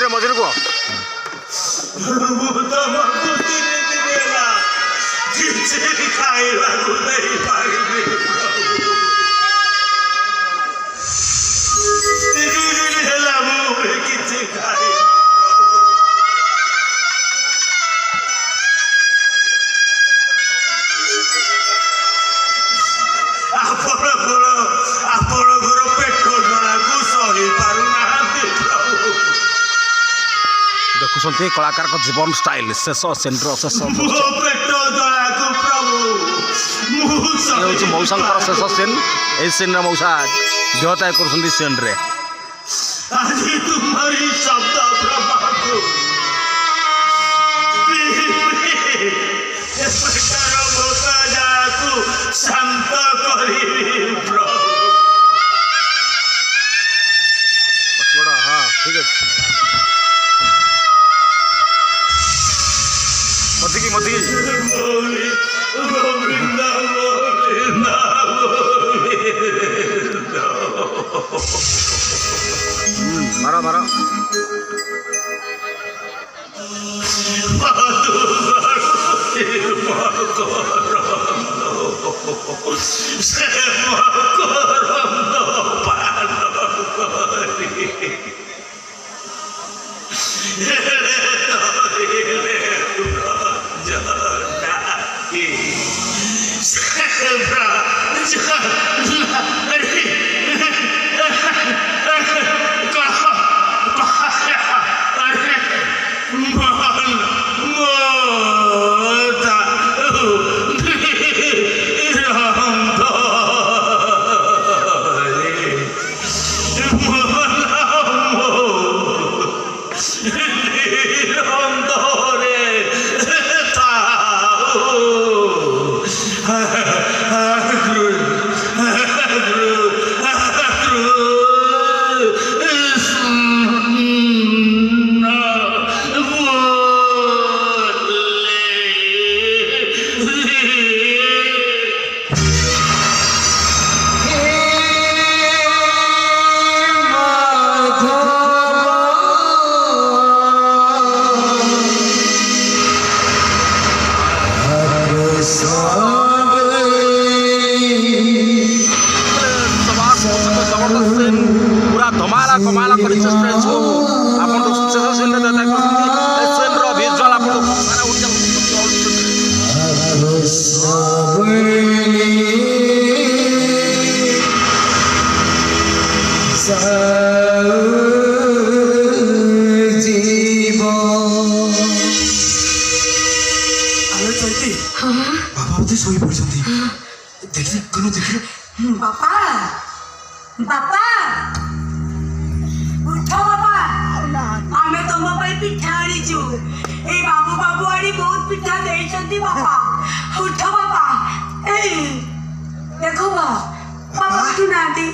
मझे मझे को देखुंत कलाकार को जीवन स्टाइल शेष सेंटर शेष मौसा शेष सीन ये सीन मौसा देहत्याग कर सीन रे शांत हाँ ठीक है मती मारा मारा पूरा धमाला कमाला कर स्ट्रेच को आपन तो शेष सीन रे देता कर सीन रो विजुअल आपन सारा उठ सोई पड़छंती देखि कनो देखि बापा बापा उठो बापा आमे तुम पाई पिठा आनीचु ए बाबू बाबू आनी बहुत पिठा देइछंती बापा उठो बापा ए देखो बापा उठु नाती